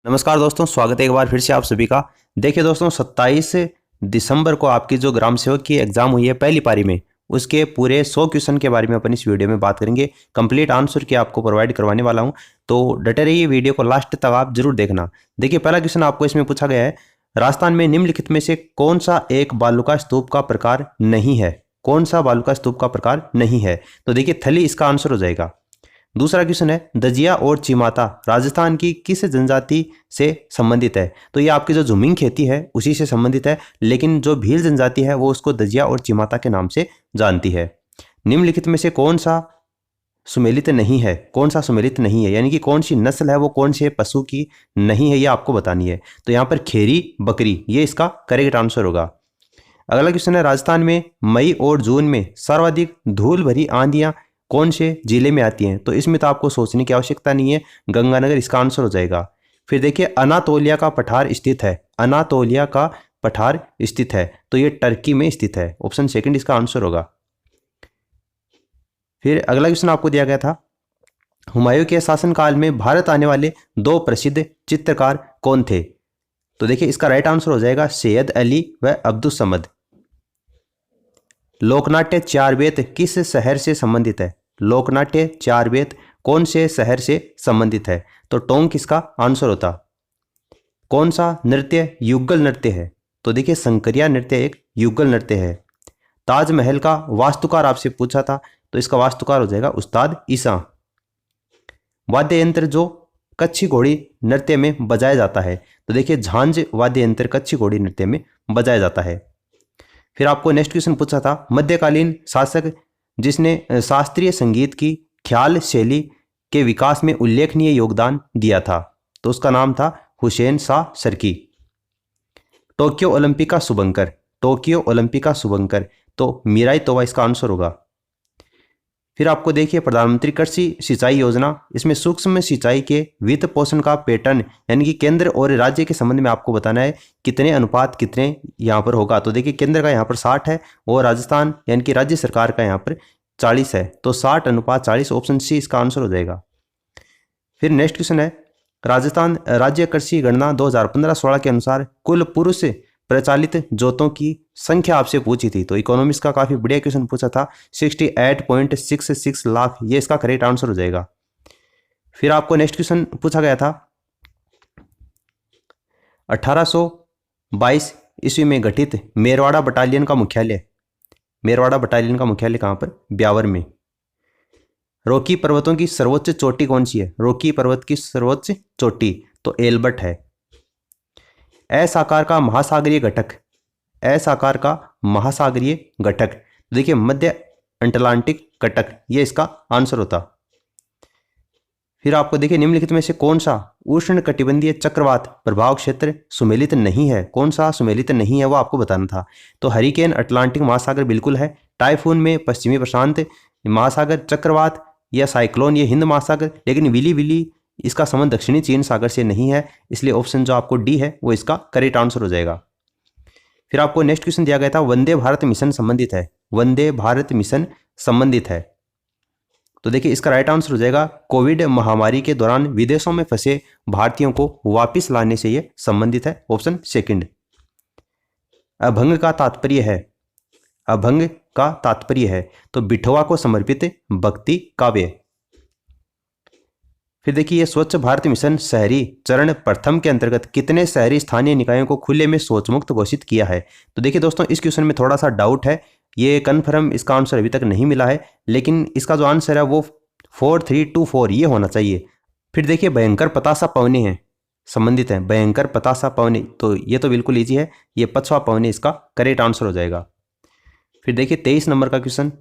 नमस्कार दोस्तों, स्वागत है एक बार फिर से आप सभी का। देखिए दोस्तों, 27 दिसंबर को आपकी जो ग्राम सेवक की एग्जाम हुई है पहली पारी में, उसके पूरे 100 क्वेश्चन के बारे में अपन इस वीडियो में बात करेंगे। कंप्लीट आंसर की आपको प्रोवाइड करवाने वाला हूं, तो डटे रहिए, वीडियो को लास्ट तक आप जरूर देखना। देखिए, पहला क्वेश्चन आपको इसमें पूछा गया है, राजस्थान में निम्नलिखित में से कौन सा एक बालुका स्तूप का प्रकार नहीं है? कौन सा बालुका स्तूप का प्रकार नहीं है? तो देखिए, थली इसका आंसर हो जाएगा। दूसरा क्वेश्चन है, दजिया और चिमाता राजस्थान की किस जनजाति से संबंधित है? तो ये आपकी जो झुमिंग खेती है उसी से संबंधित है, लेकिन जो भील जनजाति है वो उसको दजिया और चिमाता के नाम से जानती है। निम्नलिखित में से कौन सा सुमेलित नहीं है? कौन सा सुमेलित नहीं है यानी कि कौन सी नस्ल है वो कौन से पशु की नहीं है, ये आपको बतानी है। तो यहाँ पर खेरी बकरी, ये इसका करेक्ट आंसर होगा। अगला क्वेश्चन है, राजस्थान में मई और जून में सर्वाधिक धूल भरी आंधियां कौन से जिले में आती हैं? तो इसमें तो आपको सोचने की आवश्यकता नहीं है, गंगानगर इसका आंसर हो जाएगा। फिर देखिए, अनातोलिया का पठार स्थित है। अनातोलिया का पठार स्थित है, तो ये टर्की में स्थित है। ऑप्शन सेकंड इसका आंसर होगा। फिर अगला क्वेश्चन आपको दिया गया था, हुमायूं के शासनकाल में भारत आने वाले दो प्रसिद्ध चित्रकार कौन थे? तो देखिए, इसका राइट आंसर हो जाएगा सैयद अली व अब्दुल समद। लोकनाट्य चार वेद किस शहर से संबंधित है? लोकनाट्य चार वेद कौन से शहर से संबंधित है? तो टोंक इसका आंसर होता। कौन सा नृत्य युगल नृत्य है? तो देखिए, शंकरिया नृत्य एक युगल नृत्य है। ताजमहल का वास्तुकार आपसे पूछा था, तो इसका वास्तुकार हो जाएगा उस्ताद ईसा। वाद्य यंत्र जो कच्छी घोड़ी नृत्य में बजाया जाता है? तो देखिए, झांझ वाद्य यंत्र कच्छी घोड़ी नृत्य में बजाया जाता है। फिर आपको नेक्स्ट क्वेश्चन पूछा था, मध्यकालीन शासक जिसने शास्त्रीय संगीत की ख्याल शैली के विकास में उल्लेखनीय योगदान दिया था? तो उसका नाम था हुसैन शाह सरकी। टोक्यो ओलंपिक का शुभंकर, टोक्यो ओलंपिक का शुभंकर, तो मीराई तोवा इसका आंसर होगा। फिर आपको देखिए, प्रधानमंत्री कृषि सिंचाई योजना, इसमें सूक्ष्म सिंचाई के वित्त पोषण का पैटर्न यानी कि केंद्र और राज्य के संबंध में आपको बताना है कितने अनुपात कितने यहाँ पर होगा। तो देखिए, केंद्र का यहाँ पर 60 है और राजस्थान यानी कि राज्य सरकार का यहाँ पर 40 है, तो 60:40, ऑप्शन सी इसका आंसर हो जाएगा। फिर नेक्स्ट क्वेश्चन है, राजस्थान राज्य कृषि गणना 2015-16 के अनुसार कुल पुरुष प्रचालित जोतों की संख्या आपसे पूछी थी। तो इकोनॉमिक्स का काफी बढ़िया क्वेश्चन पूछा था, 68.66 लाख, ये इसका करेक्ट आंसर हो जाएगा। फिर आपको नेक्स्ट क्वेश्चन पूछा गया था, 1822 ईस्वी में गठित मेरवाड़ा बटालियन का मुख्यालय, मेरवाड़ा बटालियन का मुख्यालय कहां पर? ब्यावर में। रोकी पर्वतों की सर्वोच्च चोटी कौन सी है? रोकी पर्वत की सर्वोच्च चोटी तो एल्बर्ट है। एस आकार का महासागरीय घटक, एस आकार का महासागरीय घटक, देखिए मध्य अटलांटिक घटक, ये इसका आंसर होता। फिर आपको देखिए, निम्नलिखित में से कौन सा उष्ण कटिबंधीय चक्रवात प्रभाव क्षेत्र सुमेलित नहीं है? कौन सा सुमेलित नहीं है वो आपको बताना था। तो हरिकेन अटलांटिक महासागर बिल्कुल है, टाइफून में पश्चिमी प्रशांत महासागर, चक्रवात या साइक्लोन ये हिंद महासागर, लेकिन विली विली इसका संबंध दक्षिणी चीन सागर से नहीं है, इसलिए ऑप्शन जो आपको डी है वो इसका करेक्ट आंसर हो जाएगा। फिर आपको नेक्स्ट क्वेश्चन दिया गया था, वंदे भारत मिशन संबंधित है, वंदे भारत मिशन संबंधित है। तो देखिए, इसका राइट आंसर हो जाएगा कोविड महामारी के दौरान विदेशों में फंसे भारतीयों को वापस लाने से यह संबंधित है, ऑप्शन सेकंड। अभंग का तात्पर्य है, अभंग का तात्पर्य है, तो बिठवा को समर्पित भक्ति काव्य। फिर देखिए, ये स्वच्छ भारत मिशन शहरी चरण प्रथम के अंतर्गत कितने शहरी स्थानीय निकायों को खुले में शौच मुक्त घोषित किया है? तो देखिए दोस्तों, इस क्वेश्चन में थोड़ा सा डाउट है, ये कन्फर्म इसका आंसर अभी तक नहीं मिला है, लेकिन इसका जो आंसर है वो 4324 ये होना चाहिए। फिर देखिए, भयंकर पतासा पवने हैं संबंधित है, भयंकर पतासा पवने, तो ये तो बिल्कुल ईजी है, ये पछवा पवने इसका करेक्ट आंसर हो जाएगा। फिर देखिए, 23 नंबर का क्वेश्चन,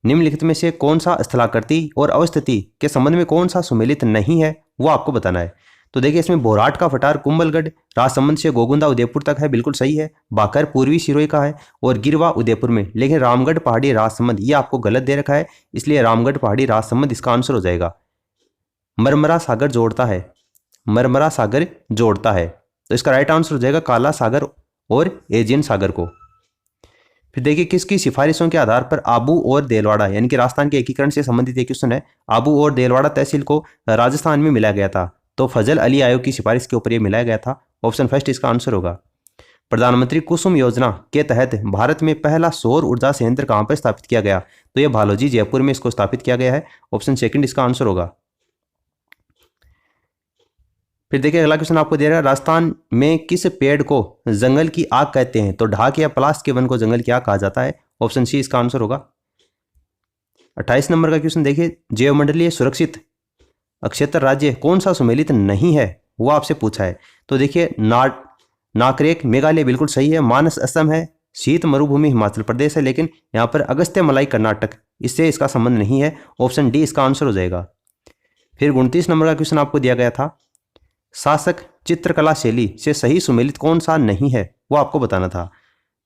निम्नलिखित में से कौन सा स्थलाकृति और अवस्थिति के संबंध में कौन सा सुमेलित नहीं है वो आपको बताना है। तो देखिए, इसमें बोराट का पठार कुंभलगढ़ राजसमंद से गोगुंदा उदयपुर तक है, बिल्कुल सही है। बाकर पूर्वी सिरोही का है और गिरवा उदयपुर में, लेकिन रामगढ़ पहाड़ी राजसमंद ये आपको गलत दे रखा है, इसलिए रामगढ़ पहाड़ी राजसमंद इसका आंसर हो जाएगा। मरमरा सागर जोड़ता है, मरमरा सागर जोड़ता है, तो इसका राइट आंसर हो जाएगा काला सागर और एजियन सागर को। फिर देखिए, किसकी सिफारिशों के आधार पर आबू और देलवाड़ा यानी कि राजस्थान के एकीकरण से संबंधित एक क्वेश्चन है, आबू और देलवाड़ा तहसील को राजस्थान में मिलाया गया था? तो फजल अली आयोग की सिफारिश के ऊपर ये मिलाया गया था। ऑप्शन फर्स्ट इसका आंसर होगा। प्रधानमंत्री कुसुम योजना के तहत भारत में पहला सौर ऊर्जा संयंत्र कहाँ पर स्थापित किया गया? तो ये भालोजी जयपुर में इसको स्थापित किया गया है। ऑप्शन सेकंड इसका आंसर होगा। फिर देखिए अगला क्वेश्चन आपको दे रहा है, राजस्थान में किस पेड़ को जंगल की आग कहते हैं? तो ढाक या पलाश के वन को जंगल की आग कहा जाता है। ऑप्शन सी इसका आंसर होगा। 28 नंबर का क्वेश्चन देखिए, जैवमंडलीय सुरक्षित अक्षेत्र राज्य कौन सा सुमेलित नहीं है, वो आपसे पूछा है। तो देखिए नाकरेक मेघालय बिल्कुल सही है, मानस असम है, शीत मरुभूमि हिमाचल प्रदेश है, लेकिन यहाँ पर अगस्त्य मलाई कर्नाटक, इससे इसका संबंध नहीं है। ऑप्शन डी इसका आंसर हो जाएगा। फिर 29 नंबर का क्वेश्चन आपको दिया गया था, शासक चित्रकला शैली से सही सुमेलित कौन सा नहीं है, वो आपको बताना था।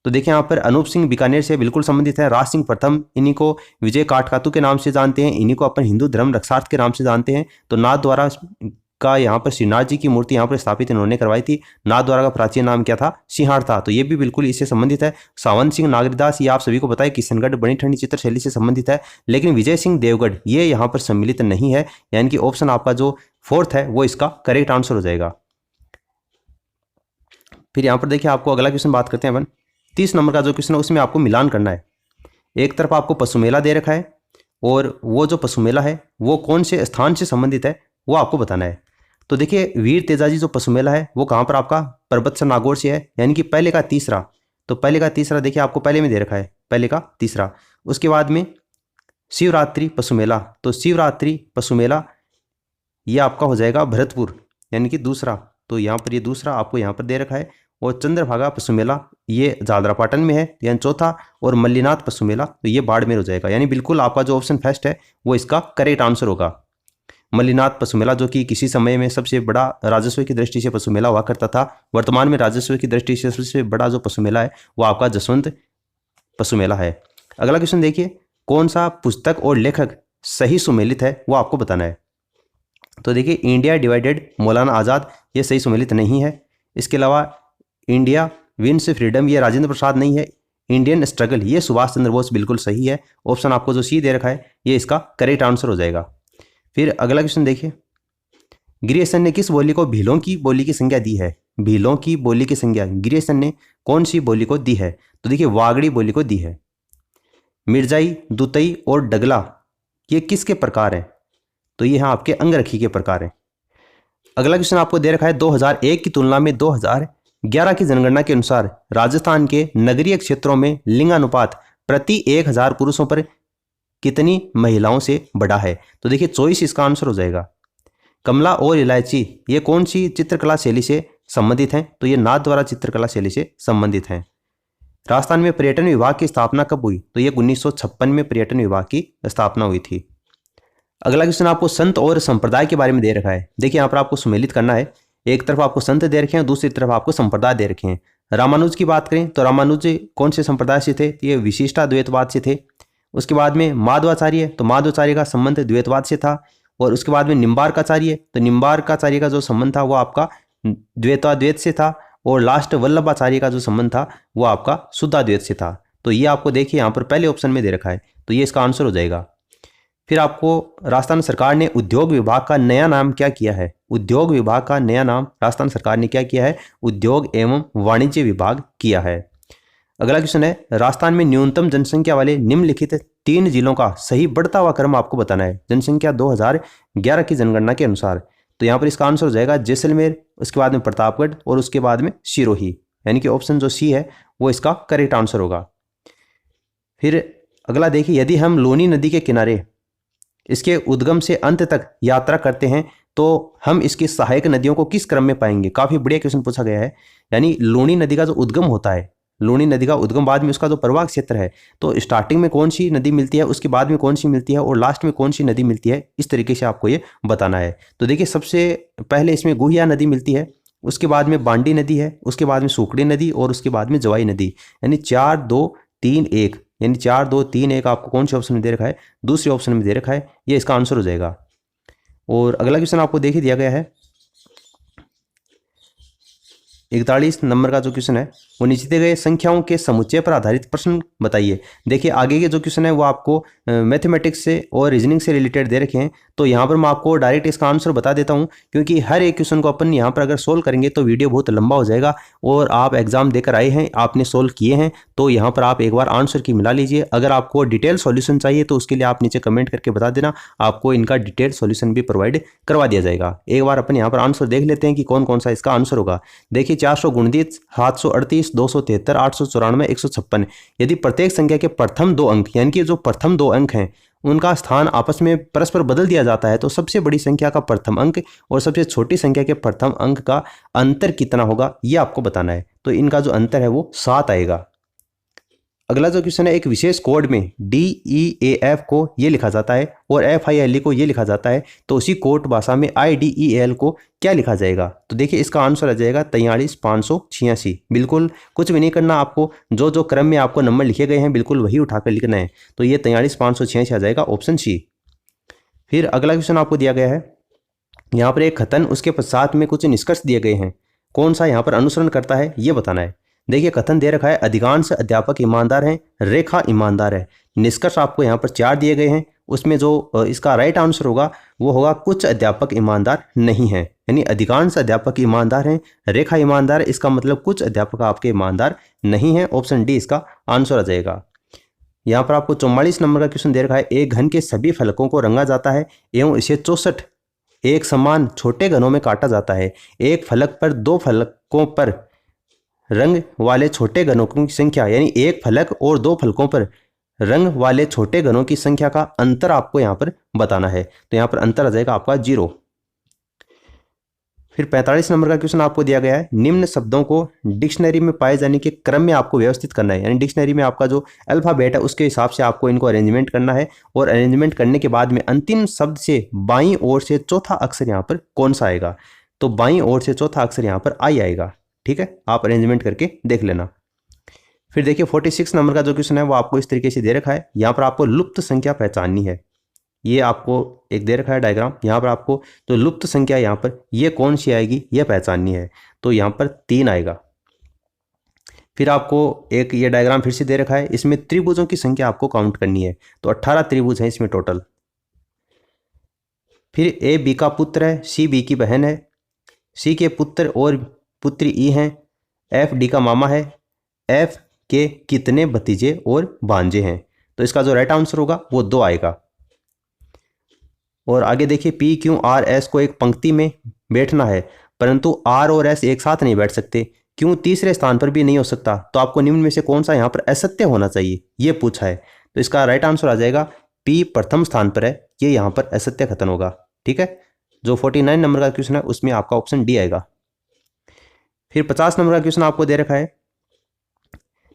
तो देखिए यहाँ पर अनूप सिंह बीकानेर से बिल्कुल संबंधित है, राज सिंह प्रथम, इन्हीं को विजय काटकातु के नाम से जानते हैं, इन्हीं को अपन हिंदू धर्म रक्षार्थ के नाम से जानते हैं। तो नाथ द्वारा का यहाँ पर श्रीनाथ जी की मूर्ति यहाँ पर स्थापित इन्होंने करवाई थी। नाथ द्वारा का प्राचीन नाम क्या था? सिंहार था। तो ये भी बिल्कुल इससे संबंधित है। सावंत सिंह नागरीदास, ये आप सभी को पता है किशनगढ़ बनी ठंडी चित्रशैली से संबंधित है, लेकिन विजय सिंह देवगढ़ ये यहाँ पर सम्मिलित नहीं है, यानी कि ऑप्शन आपका जो फोर्थ है वो इसका करेक्ट आंसर हो जाएगा। फिर यहाँ पर देखिए आपको अगला क्वेश्चन बात करते हैं अपन। 30 नंबर का जो क्वेश्चन है उसमें आपको मिलान करना है। एक तरफ आपको पशु मेला दे रखा है और वो जो पशु मेला है वो कौन से स्थान से संबंधित है वो आपको बताना है। तो देखिए वीर तेजाजी जो पशु मेला है वो कहाँ पर आपका परबतसर नागौर से है, यानी कि पहले का तीसरा। तो पहले का तीसरा देखिए आपको पहले में दे रखा है, पहले का तीसरा। उसके बाद में शिवरात्रि पशु मेला, तो शिवरात्रि पशु मेला ये आपका हो जाएगा भरतपुर, यानी कि दूसरा। तो यहाँ पर ये दूसरा आपको यहाँ पर दे रखा है। और चंद्रभागा पशु मेला ये झालरापाटन में है, यानी चौथा। और मल्लीनाथ पशु मेला तो ये बाड़मेर हो जाएगा, यानी बिल्कुल आपका जो ऑप्शन फर्स्ट है वो इसका करेक्ट आंसर होगा। मल्लीनाथ पशु मेला जो कि किसी समय में सबसे बड़ा राजस्व की दृष्टि से पशु मेला हुआ करता था, वर्तमान में राजस्व की दृष्टि से सबसे बड़ा जो पशु मेला है वो आपका जसवंत पशु मेला है। अगला क्वेश्चन देखिए, कौन सा पुस्तक और लेखक सही सुमेलित है वो आपको बताना है। तो देखिए इंडिया डिवाइडेड मौलाना आज़ाद ये सही सुमेलित नहीं है। इसके अलावा इंडिया विंस फ्रीडम ये राजेंद्र प्रसाद नहीं है। इंडियन स्ट्रगल ये सुभाष चंद्र बोस बिल्कुल सही है। ऑप्शन आपको जो सी दे रखा है ये इसका करेक्ट आंसर हो जाएगा। फिर अगला क्वेश्चन देखिए, ग्रियर्सन ने किस बोली को भीलों की बोली की संज्ञा दी है? भीलों की बोली की संज्ञा ग्रियर्सन ने कौन सी बोली को दी है? तो देखिए वागड़ी बोली को दी है। मिर्जाई, दुतई और डगला ये किसके प्रकार हैं? तो ये हैं आपके अंगरखी के प्रकार हैं। अगला क्वेश्चन आपको दे रखा है, 2001 की तुलना में 2011 की जनगणना के अनुसार राजस्थान के नगरीय क्षेत्रों में लिंगानुपात प्रति 1000 पुरुषों पर कितनी महिलाओं से बढ़ा है? तो देखिए 24 इसका आंसर हो जाएगा। कमला और इलायची ये कौन सी चित्रकला शैली से संबंधित हैं? तो ये नाथ द्वारा चित्रकला शैली से संबंधित हैं। राजस्थान में पर्यटन विभाग की स्थापना कब हुई? तो ये 1956 में पर्यटन विभाग की स्थापना हुई थी। अगला क्वेश्चन आपको संत और संप्रदाय के बारे में दे रखा है। देखिए यहाँ पर आपको सुमेलित करना है। एक तरफ आपको संत दे रखे हैं, दूसरी तरफ आपको संप्रदाय दे रखे हैं। रामानुज की बात करें तो रामानुज कौन से संप्रदाय से थे? ये विशिष्टाद्वैतवाद से थे। उसके बाद में माधवाचार्य, तो माधवाचार्य का संबंध द्वैतवाद से था। और उसके बाद में निम्बार्काचार्य, तो निम्बार्काचार्य का जो संबंध था वो आपका द्वैताद्वैत से था। और लास्ट वल्लभाचार्य का जो संबंध था वो आपका शुद्धाद्वैत से था। तो ये आपको देखिए यहाँ पर पहले ऑप्शन में दे रखा है, तो ये इसका आंसर हो जाएगा। फिर आपको राजस्थान सरकार ने उद्योग विभाग का नया नाम क्या किया है? उद्योग विभाग का नया नाम राजस्थान सरकार ने क्या किया है? उद्योग एवं वाणिज्य विभाग किया है। अगला क्वेश्चन है, राजस्थान में न्यूनतम जनसंख्या वाले निम्नलिखित 3 जिलों का सही बढ़ता हुआ क्रम आपको बताना है जनसंख्या 2011 की जनगणना के अनुसार। तो यहाँ पर इसका आंसर हो जाएगा जैसलमेर, उसके बाद में प्रतापगढ़ और उसके बाद में सिरोही, यानी कि ऑप्शन जो सी है वो इसका करेक्ट आंसर होगा। फिर अगला देखिए, यदि हम लूनी नदी के किनारे इसके उद्गम से अंत तक यात्रा करते हैं तो हम इसकी सहायक नदियों को किस क्रम में पाएंगे? काफी बढ़िया क्वेश्चन पूछा गया है। यानी लूनी नदी का जो उद्गम होता है, लूनी नदी का उद्गम बाद में उसका जो प्रवाह क्षेत्र है, तो स्टार्टिंग में कौन सी नदी मिलती है, उसके बाद में कौन सी मिलती है और लास्ट में कौन सी नदी मिलती है, इस तरीके से आपको ये बताना है। तो देखिए सबसे पहले इसमें गुहिया नदी मिलती है, उसके बाद में बांडी नदी है, उसके बाद में सूखड़ी नदी और उसके बाद में जवाई नदी। यानी 4 2 3 1, यानी 4 2 3 1 आपको कौन से ऑप्शन में दे रखा है? दूसरे ऑप्शन में दे रखा है, ये इसका आंसर हो जाएगा। और अगला क्वेश्चन आपको देखिए दिया गया है 41 नंबर का जो क्वेश्चन है वो नीचे दिए गए संख्याओं के समुच्चय पर आधारित प्रश्न बताइए। देखिए आगे के जो क्वेश्चन है वो आपको मैथमेटिक्स से और रीजनिंग से रिलेटेड दे रखे हैं, तो यहाँ पर मैं आपको डायरेक्ट इसका आंसर बता देता हूँ, क्योंकि हर एक क्वेश्चन को अपन यहाँ पर अगर सोल्व करेंगे तो वीडियो बहुत लंबा हो जाएगा, और आप एग्जाम देकर आए हैं, आपने सोल्व किए हैं, तो यहाँ पर आप एक बार आंसर की मिला लीजिए। अगर आपको डिटेल सॉल्यूशन चाहिए तो उसके लिए आप नीचे कमेंट करके बता देना, आपको इनका डिटेल सॉल्यूशन भी प्रोवाइड करवा दिया जाएगा। एक बार अपन यहाँ पर आंसर देख लेते हैं कि कौन कौन सा इसका आंसर होगा। देखिए 429, 738, 273, 894, 156। यदि प्रत्येक संख्या के प्रथम दो अंक, यानी कि जो प्रथम दो अंक हैं उनका स्थान आपस में परस्पर बदल दिया जाता है, तो सबसे बड़ी संख्या का प्रथम अंक और सबसे छोटी संख्या के प्रथम अंक का अंतर कितना होगा ये आपको बताना है। तो इनका जो अंतर है वो 7 आएगा। अगला जो क्वेश्चन है, एक विशेष कोड में DEAF को ये लिखा जाता है और FILE को ये लिखा जाता है, तो उसी कोड भाषा में IDEAL को क्या लिखा जाएगा। तो देखिए इसका आंसर आ जाएगा 43586। बिल्कुल कुछ भी नहीं करना, आपको जो जो क्रम में आपको नंबर लिखे गए हैं बिल्कुल वही उठाकर लिखना है। तो ये 43586 आ जाएगा, ऑप्शन सी। फिर अगला क्वेश्चन आपको दिया गया है, यहाँ पर एक कथन, उसके पश्चात में कुछ निष्कर्ष दिए गए हैं, कौन सा यहाँ पर अनुसरण करता है ये बताना है। देखिए कथन दे रखा है, अधिकांश अध्यापक ईमानदार हैं, रेखा ईमानदार है। निष्कर्ष आपको यहाँ पर 4 दिए गए हैं, उसमें जो इसका राइट आंसर होगा वो होगा कुछ अध्यापक ईमानदार नहीं हैं, यानी अधिकांश अध्यापक ईमानदार हैं, रेखा ईमानदार है, इसका मतलब कुछ अध्यापक आपके ईमानदार नहीं हैं। ऑप्शन डी इसका आंसर आ जाएगा। यहाँ पर आपको 44 नंबर का क्वेश्चन दे रखा है, एक घन के सभी फलकों को रंगा जाता है एवं इसे 64 एक समान छोटे घनों में काटा जाता है। एक फलक पर 2 फलकों पर रंग वाले छोटे घनों की संख्या, यानी एक फलक और 2 फलकों पर रंग वाले छोटे घनों की संख्या का अंतर आपको यहाँ पर बताना है। तो यहाँ पर अंतर आ जाएगा आपका 0। फिर 45 नंबर का क्वेश्चन आपको दिया गया है, निम्न शब्दों को डिक्शनरी में पाए जाने के क्रम में आपको व्यवस्थित करना है, यानी डिक्शनरी में आपका जो अल्फाबेट है उसके हिसाब से आपको इनको अरेंजमेंट करना है, और अरेंजमेंट करने के बाद में अंतिम शब्द से बाईं ओर से चौथा अक्षर यहाँ पर कौन सा आएगा। तो बाईं ओर से चौथा अक्षर यहाँ पर आई आएगा। ठीक है, आप अरेंजमेंट करके देख लेना। फिर देखिए 46 नंबर का जो क्वेश्चन है वो आपको इस तरीके से दे रखा है, यहाँ पर आपको लुप्त संख्या पहचाननी है। ये आपको एक दे रखा है डायग्राम, यहाँ पर आपको जो लुप्त संख्या यहाँ पर ये कौन सी आएगी ये पहचाननी है। तो यहाँ पर 3 आएगा। फिर आपको एक ये डायग्राम फिर से दे रखा है, इसमें त्रिभुजों की संख्या आपको काउंट करनी है, तो 18 त्रिभुज हैं इसमें टोटल। फिर ए बी का पुत्र है, सी बी की बहन है, सी के पुत्र और पुत्री ई हैं, एफ डी का मामा है, एफ के कितने भतीजे और भांजे हैं। तो इसका जो राइट आंसर होगा वो 2 आएगा। और आगे देखिए पी क्यू आर एस को एक पंक्ति में बैठना है, परंतु आर और एस एक साथ नहीं बैठ सकते, क्यों तीसरे स्थान पर भी नहीं हो सकता। तो आपको निम्न में से कौन सा यहाँ पर असत्य होना चाहिए ये पूछा है। तो इसका राइट आंसर आ जाएगा पी प्रथम स्थान पर है, ये यहाँ पर असत्य कथन होगा। ठीक है, जो 49 नंबर का क्वेश्चन है उसमें आपका ऑप्शन डी आएगा। फिर 50 नंबर का क्वेश्चन आपको दे रखा है,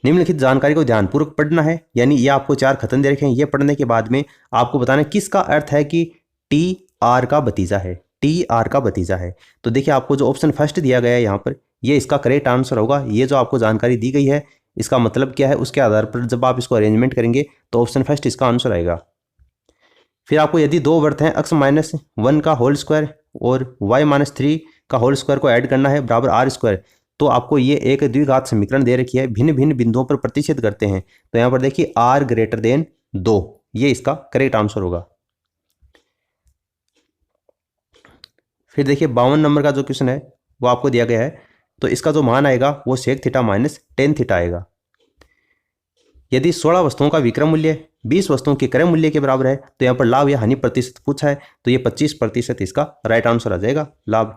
निम्नलिखित जानकारी को ध्यानपूर्वक पढ़ना है, यानी ये आपको 4 कथन दे रखे हैं, ये पढ़ने के बाद में आपको बताना किसका अर्थ है कि टी आर का भतीजा है, टी आर का भतीजा है। तो देखिए आपको जो ऑप्शन फर्स्ट दिया गया है यहाँ पर ये इसका करेक्ट आंसर होगा। ये जो आपको जानकारी दी गई है इसका मतलब क्या है, उसके आधार पर जब आप इसको अरेंजमेंट करेंगे तो ऑप्शन फर्स्ट इसका आंसर आएगा। फिर आपको यदि 2 वर्त हैं x-1 का होल स्क्वायर और y-3 का होल स्क्वायर को ऐड करना है बराबर आर स्क्वायर, तो आपको ये एक द्विघात समीकरण दे रखी है, भिन्न भिन्न बिंदुओं पर प्रतिच्छेद करते हैं। तो यहाँ पर देखिए r > 2, ये इसका करेक्ट आंसर होगा। फिर देखिए 52 नंबर का जो क्वेश्चन है वो आपको दिया गया है, तो इसका जो मान आएगा वो sec theta minus tan theta आएगा। यदि 16 वस्तुओं का विक्रय मूल्य 20 वस्तुओं के क्रय मूल्य के बराबर है, तो यहाँ पर लाभ या हानि प्रतिशत पूछा है, तो ये 25% इसका राइट आंसर आ जाएगा, लाभ।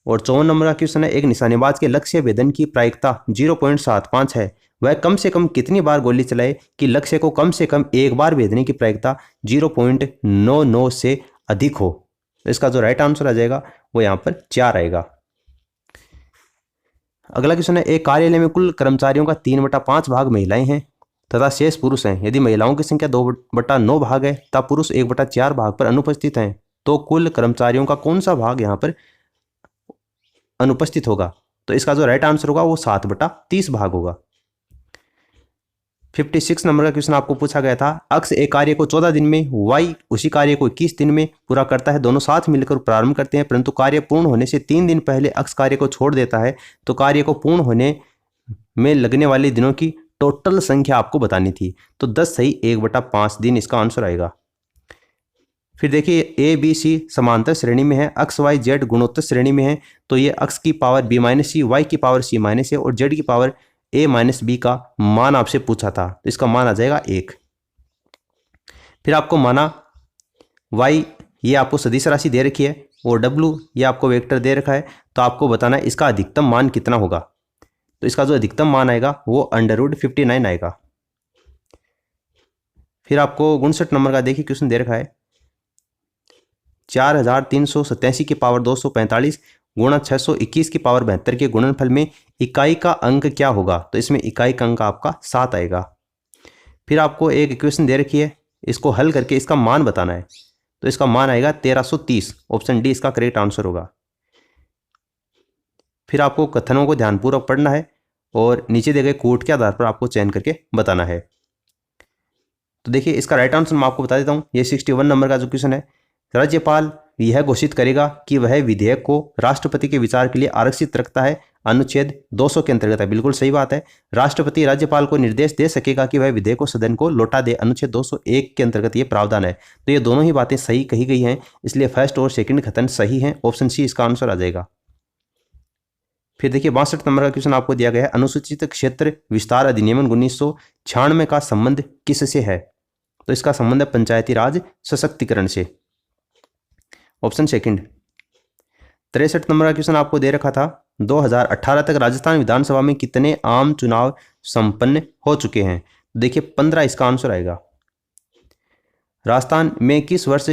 और 54 नंबर का क्वेश्चन है, एक निशानेबाज के लक्ष्य भेदन की प्रायिकता 0.75 है, वह कम से कम कितनी बार गोली चलाए कि लक्ष्य को कम से कम एक बार भेदने की प्रायिकता 0.99 से अधिक हो। तो इसका जो राइट आंसर आ जाएगा वो यहाँ पर 4 आएगा। अगला क्वेश्चन है, एक कार्यालय में कुल कर्मचारियों का 3/5 भाग महिलाएं हैं तथा शेष पुरुष हैं। यदि महिलाओं की संख्या 2/9 भाग है तथा पुरुष 1/4 भाग पर अनुपस्थित हैं, तो कुल कर्मचारियों का कौन सा भाग यहाँ पर अनुपस्थित होगा। तो इसका जो राइट आंसर होगा वो 7/30 भाग होगा। 56 नंबर का क्वेश्चन आपको पूछा गया था, अक्स एक कार्य को 14 दिन में, वाई उसी कार्य को 21 दिन में पूरा करता है, दोनों साथ मिलकर प्रारंभ करते हैं, परंतु कार्य पूर्ण होने से 3 दिन पहले अक्स कार्य को छोड़ देता है, तो कार्य को पूर्ण होने में लगने वाले दिनों की टोटल संख्या आपको बतानी थी। तो 10 सही 1/5 दिन इसका आंसर आएगा। फिर देखिए ए बी सी समांतर श्रेणी में है, अक्स वाई जेड गुणोत्तर श्रेणी में है, तो ये अक्स की पावर बी माइनस सी, वाई की पावर सी माइनस ए और जेड की पावर ए माइनस बी का मान आपसे पूछा था, तो इसका मान आ जाएगा 1। फिर आपको माना वाई ये आपको सदिश राशि दे रखी है और डब्लू ये आपको वेक्टर दे रखा है, तो आपको बताना है इसका अधिकतम मान कितना होगा। तो इसका जो अधिकतम मान आएगा वो √59 आएगा। फिर आपको 59 नंबर का देखिए क्वेश्चन दे रखा है 4387 की पावर 245 गुणा 621 की पावर 72 के गुणनफल में इकाई का अंक क्या होगा। तो इसमें इकाई का अंक आपका 7 आएगा। फिर आपको एक इक्वेशन दे रखी है, इसको हल करके इसका मान बताना है, तो इसका मान आएगा 1330, ऑप्शन डी इसका करेक्ट आंसर होगा। फिर आपको कथनों को ध्यानपूर्वक पढ़ना है और नीचे दिए गए कोड के आधार पर आपको चयन करके बताना है। तो देखिए इसका राइट आंसर मैं आपको बता देता हूँ, ये 61 नंबर का जो क्वेश्चन है, राज्यपाल यह घोषित करेगा कि वह विधेयक को राष्ट्रपति के विचार के लिए आरक्षित रखता है, अनुच्छेद 200 के अंतर्गत है। बिल्कुल सही बात है, राष्ट्रपति राज्यपाल को निर्देश दे सकेगा कि वह विधेयक को सदन को लौटा दे, अनुच्छेद 201 के अंतर्गत ये प्रावधान है। तो ये दोनों ही बातें सही कही गई हैं, इसलिए फर्स्ट और सेकंड कथन सही हैं, ऑप्शन सी इसका आंसर आ जाएगा। फिर देखिए 62 नंबर का क्वेश्चन आपको दिया गया है, अनुसूचित क्षेत्र विस्तार अधिनियम 1996 का संबंध किससे है। तो इसका संबंध है पंचायती राज सशक्तिकरण से, ऑप्शन सेकंड। 63 नंबर का क्वेश्चन आपको दे रखा था 2018 तक राजस्थान विधानसभा में कितने आम चुनाव संपन्न हो चुके हैं। देखिए 15 इसका आंसर आएगा। राजस्थान में किस वर्ष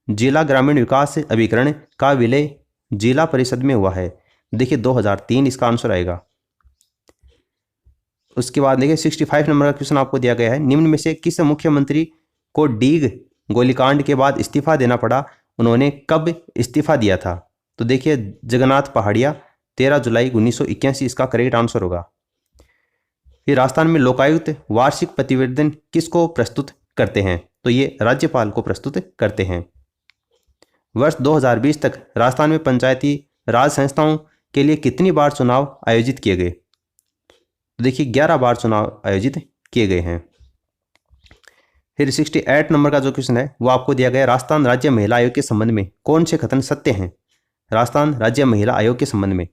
जिला ग्रामीण विकास अभिकरण का विलय जिला परिषद में हुआ है। देखिए 2003 इसका आंसर आएगा। उसके बाद देखिए 65 नंबर का क्वेश्चन आपको दिया गया है, निम्न में से किस मुख्यमंत्री को डीग गोलीकांड के बाद इस्तीफा देना पड़ा, उन्होंने कब इस्तीफा दिया था। तो देखिए जगन्नाथ पहाड़िया, 13 जुलाई 1981 इसका करेक्ट आंसर होगा। फिर राजस्थान में लोकायुक्त वार्षिक प्रतिवेदन किसको प्रस्तुत करते हैं। तो ये राज्यपाल को प्रस्तुत करते हैं। वर्ष 2020 तक राजस्थान में पंचायती राज संस्थाओं के लिए कितनी बार चुनाव आयोजित किए गए। तो देखिए 11 बार चुनाव आयोजित किए गए हैं। फिर 68 नंबर का जो क्वेश्चन है वो आपको दिया गया है, राजस्थान राज्य महिला आयोग के संबंध में कौन से कथन सत्य हैं। राजस्थान राज्य महिला आयोग के संबंध में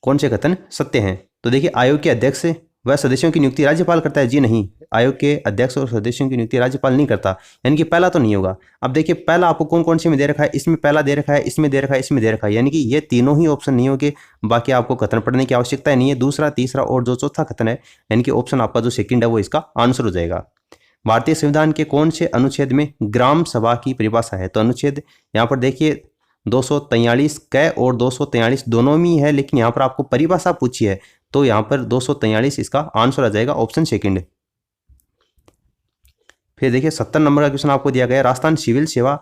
कौन से कथन सत्य हैं। तो देखिए आयोग के अध्यक्ष व सदस्यों की नियुक्ति राज्यपाल करता है। जी नहीं, आयोग के अध्यक्ष और सदस्यों की नियुक्ति राज्यपाल नहीं करता, यानी कि पहला तो नहीं होगा। अब देखिए पहला आपको कौन कौन से में दे रखा है, इसमें पहला दे रखा है, इसमें दे रखा है, इसमें दे रखा है, यानी कि ये तीनों ही ऑप्शन नहीं होंगे। बाकी आपको कथन पढ़ने की आवश्यकता नहीं है। दूसरा, तीसरा और जो चौथा कथन है, यानी कि ऑप्शन आपका जो सेकंड है वो इसका आंसर हो जाएगा। भारतीय संविधान के कौन से अनुच्छेद में ग्राम सभा की परिभाषा है। तो अनुच्छेद यहाँ पर देखिए 243 क और 243 दोनों में है, लेकिन यहाँ पर आपको परिभाषा पूछी है, तो यहाँ पर 243 इसका आंसर आ जाएगा, ऑप्शन सेकंड। फिर देखिए 70 नंबर का क्वेश्चन आपको दिया गया है, राजस्थान सिविल सेवा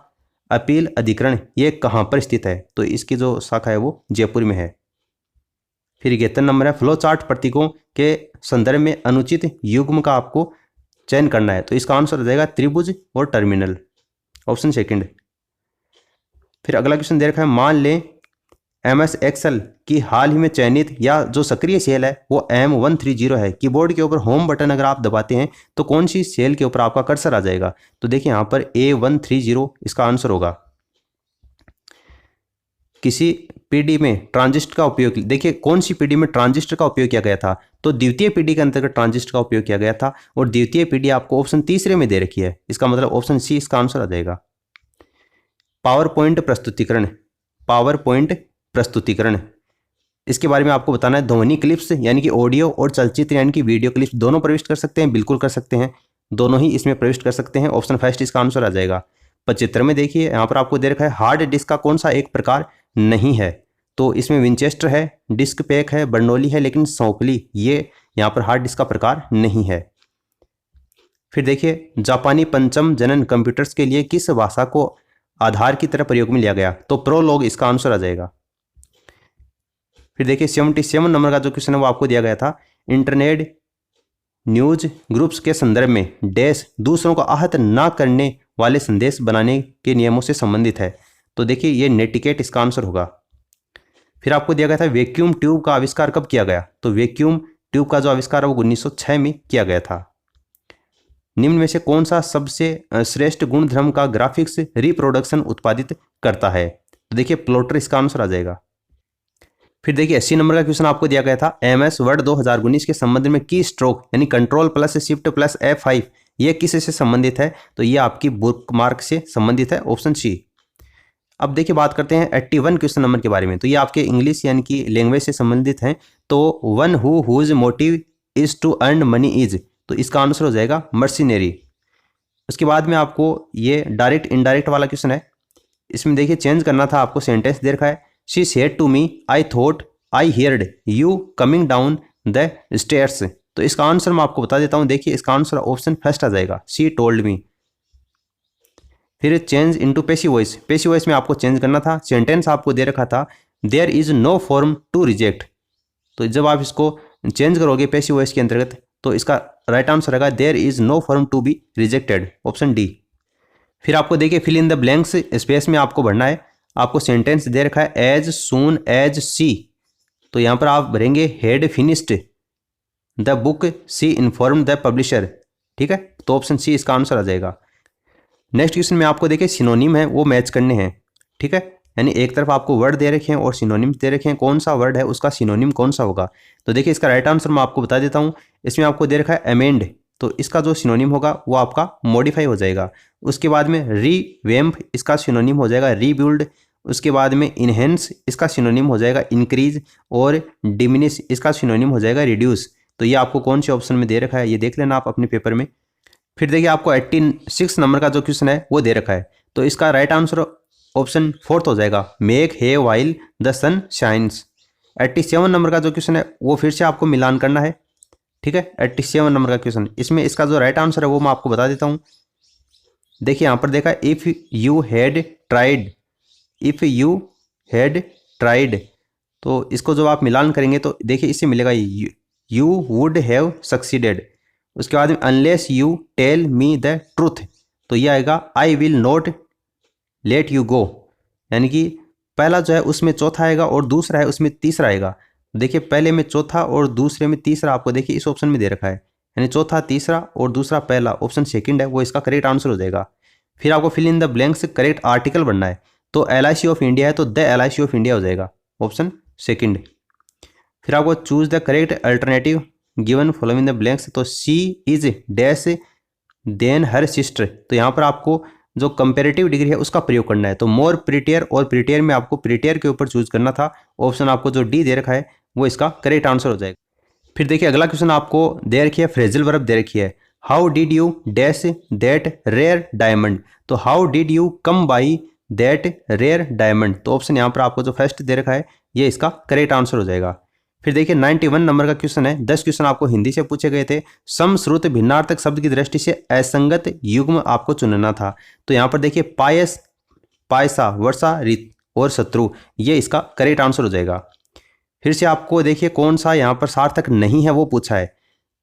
अपील अधिकरण ये कहाँ पर स्थित है। तो इसकी जो शाखा है वो जयपुर में है। फिर 71 नंबर है, फ्लो चार्ट प्रतीकों के संदर्भ में अनुचित युग्म का आपको चयन करना है। तो इसका आंसर हो जाएगा त्रिभुज और टर्मिनल, ऑप्शन सेकंड। फिर अगला क्वेश्चन दे रखा है, मान लें MS एक्सेल की हाल ही में चयनित या जो सक्रिय सेल है वो M130 है। कीबोर्ड के ऊपर होम बटन अगर आप दबाते हैं तो कौन सी सेल के ऊपर आपका कर्सर आ जाएगा। तो देखिए यहाँ पर A130 इसका आंसर होगा। किसी पीढ़ी में ट्रांजिस्टर का उपयोग, देखिए कौन सी पीढ़ी में ट्रांजिस्टर का उपयोग किया गया था। तो द्वितीय पीढ़ी के अंतर्गत ट्रांजिस्टर का उपयोग किया गया था, और द्वितीय पीढ़ी आपको ऑप्शन तीसरे में दे रखी है। इसका मतलब ऑप्शन सी इसका आंसर आ जाएगा। पावर पॉइंट प्रस्तुतिकरण, पावर पॉइंट प्रस्तुतिकरण, इसके बारे में आपको बताना है। ध्वनि क्लिप्स यानी कि ऑडियो और चलचित्र यानी कि वीडियो क्लिप्स दोनों प्रविष्ट कर सकते हैं। बिल्कुल कर सकते हैं, दोनों ही इसमें प्रविष्ट कर सकते हैं। ऑप्शन फर्स्ट इसका आंसर आ जाएगा। 75 में देखिए यहाँ पर आपको दे रखा है, हार्ड डिस्क का कौन सा एक प्रकार नहीं है। तो इसमें विंचेस्टर है, डिस्क पैक है, बर्नौली है, लेकिन सौंपली ये यहाँ पर हार्ड डिस्क का प्रकार नहीं है। फिर देखिए जापानी पंचम जनन कंप्यूटर्स के लिए किस भाषा को आधार की तरह प्रयोग में लिया गया। तो प्रोलॉग इसका आंसर आ जाएगा। फिर देखिए 77 नंबर का जो क्वेश्चन है वो आपको दिया गया था, इंटरनेट न्यूज ग्रुप्स के संदर्भ में डैश दूसरों को आहत ना करने वाले संदेश बनाने के नियमों से संबंधित है। तो देखिए ये नेटिकेट इसका आंसर होगा। फिर आपको दिया गया था, वैक्यूम ट्यूब का आविष्कार कब किया गया। तो वैक्यूम ट्यूब का जो आविष्कार है वो 1906 में किया गया था। निम्न में से कौन सा सबसे श्रेष्ठ गुणधर्म का ग्राफिक्स रिप्रोडक्शन उत्पादित करता है? तो देखिए प्लॉटर इसका आंसर आ जाएगा। फिर देखिए 80 नंबर का क्वेश्चन आपको दिया गया था, MS वर्ड 2019 के संबंध में की स्ट्रोक यानी control plus shift plus F5 ये किस से संबंधित है? तो ये आपकी बुक मार्क से संबंधित है, ऑप्शन सी। अब देखिए बात करते हैं 81 क्वेश्चन नंबर के बारे में। तो ये आपके इंग्लिश यानी कि लैंग्वेज से संबंधित हैं। तो one whose motive is to earn money is, तो इसका आंसर हो जाएगा मर्सिनरी। उसके बाद में आपको ये डायरेक्ट इनडायरेक्ट वाला क्वेश्चन है। इसमें देखिए चेंज करना था आपको, सेंटेंस दे रखा है, she said to me I thought I heard you coming down the stairs. तो इसका आंसर मैं आपको बता देता हूं, देखिए इसका आंसर ऑप्शन फर्स्ट आ जाएगा, शी टोल्ड मी। फिर change into passive voice, passive voice में आपको चेंज करना था, सेंटेंस आपको दे रखा था there is no form to reject. तो जब आप इसको चेंज करोगे पैसिव वॉइस के अंतर्गत तो इसका राइट आंसर रहेगा there is no form to be rejected, option D. फिर आपको देखिए fill in the blanks space में आपको भरना है। आपको सेंटेंस दे रखा है एज सून एज सी, तो यहाँ पर आप भरेंगे had finished the book she inform the publisher, ठीक है, तो ऑप्शन सी इसका आंसर आ जाएगा। नेक्स्ट क्वेश्चन में आपको देखिए सिनोनिम है वो मैच करने हैं, ठीक है, यानी एक तरफ आपको वर्ड दे रखे हैं और सिनोनिम दे रखे हैं, कौन सा वर्ड है उसका सिनोनिम कौन सा होगा। तो देखिए इसका राइट आंसर मैं आपको बता देता हूँ। इसमें आपको दे रखा है अमेंड, तो इसका जो सिनोनिम होगा वो आपका मॉडिफाई हो जाएगा। उसके बाद में रीवैम्प, इसका सिनोनिम हो जाएगा रीबिल्ड। उसके बाद में इनहेंस, इसका सिनोनिम हो जाएगा इंक्रीज। और डिमिनिश, इसका सिनोनिम हो जाएगा रिड्यूस। तो ये आपको कौन से ऑप्शन में दे रखा है ये देख लेना आप अपने पेपर में। फिर देखिए आपको 86 नंबर का जो क्वेश्चन है वो दे रखा है, तो इसका राइट आंसर ऑप्शन फोर्थ हो जाएगा, make hay while the sun shines. 87 number का जो क्वेश्चन है वो फिर से आपको मिलान करना है, ठीक है, 87 नंबर का क्वेश्चन। इसमें इसका जो राइट आंसर है वो मैं आपको बता देता हूँ। देखिए यहाँ पर देखा if you had tried, if you had tried, तो इसको जब आप मिलान करेंगे तो देखिए इससे मिलेगा यू वुड हैव सक्सीडेड। उसके बाद unless you tell me the truth, तो ये आएगा I will not let you go, यानी कि पहला जो है उसमें चौथा आएगा और दूसरा है उसमें तीसरा आएगा। देखिए पहले में चौथा और दूसरे में तीसरा आपको देखिए इस ऑप्शन में दे रखा है, यानी चौथा तीसरा और दूसरा पहला, ऑप्शन सेकंड है वो इसका करेक्ट आंसर हो जाएगा। फिर आपको fill in the blanks correct article बनना है, तो LIC ऑफ इंडिया है तो द LIC ऑफ इंडिया हो जाएगा, ऑप्शन सेकंड। फिर आपको choose the correct alternative given following the blanks, तो C is dash then her sister, तो यहाँ पर आपको जो कंपेरेटिव डिग्री है उसका प्रयोग करना है, तो मोर प्रिटियर और प्रिटियर में आपको प्रिटियर के ऊपर चूज करना था। ऑप्शन आपको जो डी दे रखा है वो इसका करेक्ट आंसर हो जाएगा। फिर देखिए अगला क्वेश्चन आपको दे रखी है, फ्रेजल वर्ब दे रखी है, how did you dash that rare diamond, तो how did you come by that rare diamond, तो ऑप्शन यहाँ पर आपको जो फर्स्ट दे रखा है ये इसका करेक्ट आंसर हो जाएगा। फिर देखिए 91 नंबर का क्वेश्चन है, 10 क्वेश्चन आपको हिंदी से पूछे गए थे। सम श्रुत भिन्नार्थक शब्द की दृष्टि से असंगत युग्म आपको चुनना था, तो यहाँ पर देखिए पायस, पायसा, वर्षा, रित और शत्रु, ये इसका करेक्ट आंसर हो जाएगा। फिर से आपको देखिए कौन सा यहाँ पर सार्थक नहीं है वो पूछा है,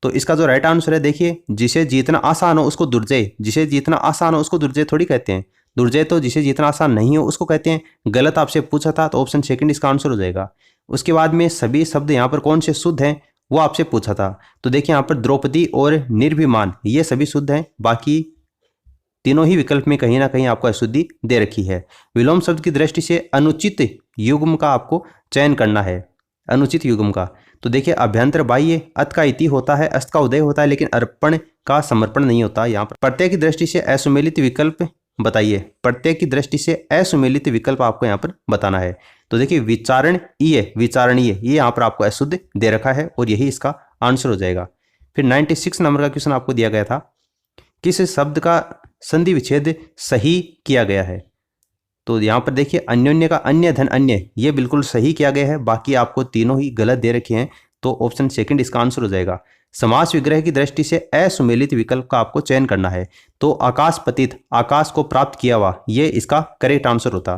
तो इसका जो राइट आंसर है देखिए जिसे जीतना आसान हो उसको दुर्जय, जिसे जीतना आसान हो उसको दुर्जय थोड़ी कहते हैं, दुर्जय तो जिसे जीतना आसान नहीं हो उसको कहते हैं। गलत आपसे पूछा था तो ऑप्शन सेकंड इसका आंसर हो जाएगा। उसके बाद में सभी शब्द यहाँ पर कौन से शुद्ध हैं वो आपसे पूछा था, तो देखिए यहाँ पर द्रौपदी और निर्भिमान ये सभी शुद्ध हैं, बाकी तीनों ही विकल्प में कहीं ना कहीं आपको अशुद्धि दे रखी है। विलोम शब्द की दृष्टि से अनुचित युग्म का आपको चयन करना है, अनुचित युग्म का, तो देखिए अभ्यंतर बाह्य, अत का इति होता है, अस्त का उदय होता है, लेकिन अर्पण का समर्पण नहीं होता। यहाँ पर प्रत्यय की दृष्टि से असुमेलित विकल्प बताइए, प्रत्यय की दृष्टि से असुमेलित विकल्प आपको यहाँ पर बताना है। तो देखिए विचारणीय, विचारणीय ये यहाँ पर आपको अशुद्ध दे रखा है और यही इसका आंसर हो जाएगा। फिर 96 नंबर का क्वेश्चन आपको दिया गया था, किस शब्द का संधि विच्छेद सही किया गया है, तो यहाँ पर देखिए अन्योन्य का अन्य धन अन्य ये बिल्कुल सही किया गया है, बाकी आपको तीनों ही गलत दे रखे हैं, तो ऑप्शन सेकंड इसका आंसर हो जाएगा। समास विग्रह की दृष्टि से असुमेलित विकल्प का आपको चयन करना है, तो आकाश पतित, आकाश को प्राप्त किया हुआ, ये इसका करेक्ट आंसर होता।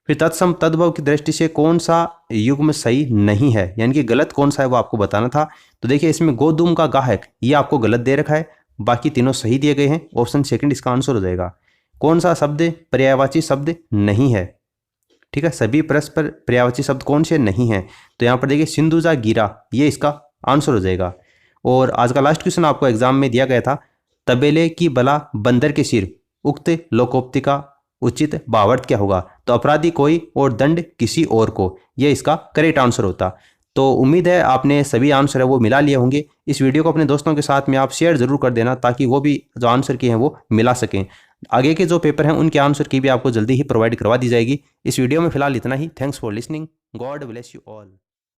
फिर तत्सम तद्भव की दृष्टि से कौन सा युग्म सही नहीं है, यानी कि गलत कौन सा है वो आपको बताना था। तो देखिए इसमें गोदुम का गाहक ये आपको गलत दे रखा है, बाकी तीनों सही दिए गए हैं, ऑप्शन सेकंड इसका आंसर हो जाएगा। कौन सा शब्द पर्यायवाची शब्द नहीं है, ठीक है, सभी परस्पर पर्यायवाची शब्द कौन से नहीं है, तो यहाँ पर देखिए सिंधुजा गिरा ये इसका आंसर हो जाएगा। और आज का लास्ट क्वेश्चन आपको एग्जाम में दिया गया था, तबेले की बला बंदर के सिर, उक्त लोकोक्ति का उचित भावार्थ क्या होगा? तो अपराधी कोई और दंड किसी और को, यह इसका करेक्ट आंसर होता। तो उम्मीद है आपने सभी आंसर है वो मिला लिए होंगे। इस वीडियो को अपने दोस्तों के साथ में आप शेयर जरूर कर देना ताकि वो भी जो आंसर की हैं वो मिला सकें। आगे के जो पेपर हैं उनके आंसर की भी आपको जल्दी ही प्रोवाइड करवा दी जाएगी। इस वीडियो में फिलहाल इतना ही। Thanks for listening. God bless you all.